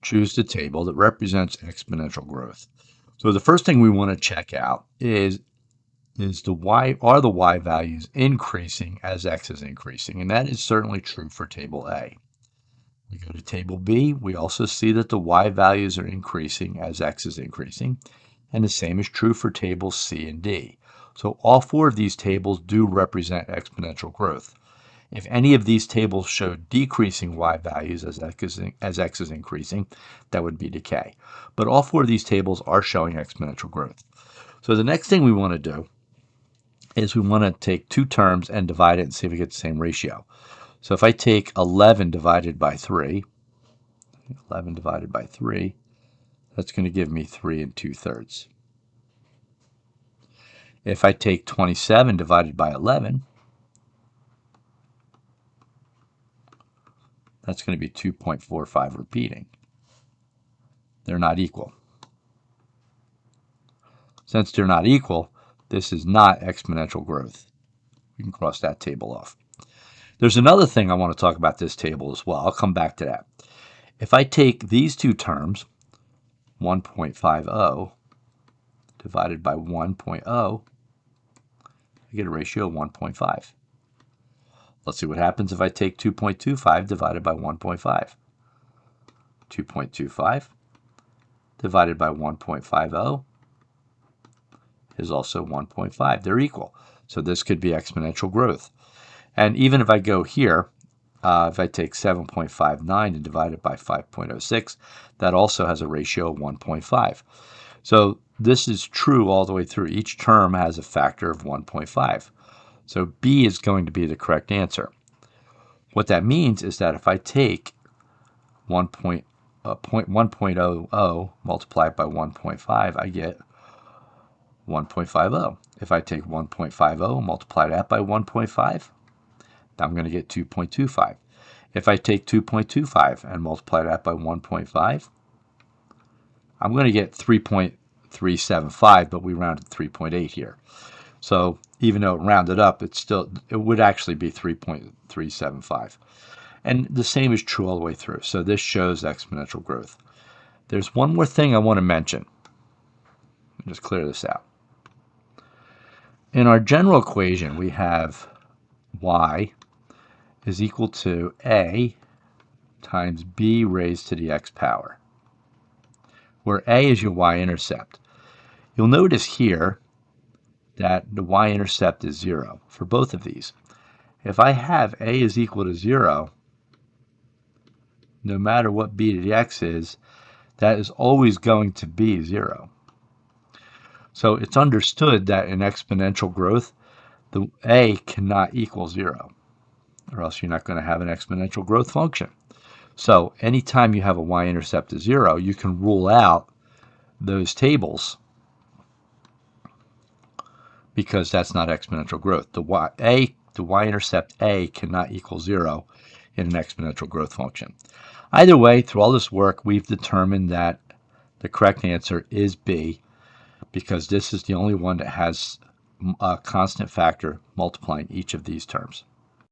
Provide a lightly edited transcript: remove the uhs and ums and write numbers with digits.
choose the table that represents exponential growth. So the first thing we want to check out is the y values increasing as x is increasing, and that is certainly true for table A. We go to table B, we also see that the y values are increasing as x is increasing, and the same is true for tables C and D. So all four of these tables do represent exponential growth. If any of these tables show decreasing y values as x is increasing, that would be decay. But all four of these tables are showing exponential growth. So the next thing we want to do is we want to take two terms and divide it and see if we get the same ratio. So if I take 11 divided by 3, 11 divided by 3, that's going to give me 3 2/3. If I take 27 divided by 11, that's going to be 2.45 repeating. They're not equal. Since they're not equal, this is not exponential growth. We can cross that table off. There's another thing I want to talk about this table as well. I'll come back to that. If I take these two terms, 1.50 divided by 1.0, I get a ratio of 1.5. Let's see what happens if I take 2.25 divided by 1.5. 2.25 divided by 1.50 is also 1.5. They're equal. So this could be exponential growth. And even if I go here, if I take 7.59 and divide it by 5.06, that also has a ratio of 1.5. So this is true all the way through. Each term has a factor of 1.5. So B is going to be the correct answer. What that means is that if I take 1.00 multiplied by 1.5, I get 1.50. If I take 1.50 multiply that by 1.5, I'm going to get 2.25. If I take 2.25 and multiply that by 1.5, I'm going to get 3.375, but we rounded 3.8 here. So even though it rounded up, it would actually be 3.375. And the same is true all the way through. So this shows exponential growth. There's one more thing I want to mention. Let me just clear this out. In our general equation, we have y is equal to a times b raised to the x power, where a is your y-intercept. You'll notice here that the y-intercept is 0 for both of these. If I have a is equal to 0, no matter what b to the x is, that is always going to be 0. So it's understood that in exponential growth, the a cannot equal 0, or else you're not going to have an exponential growth function. So anytime you have a y-intercept of 0, you can rule out those tables because that's not exponential growth. The y-intercept a cannot equal 0 in an exponential growth function. Either way, through all this work, we've determined that the correct answer is B, because this is the only one that has a constant factor multiplying each of these terms.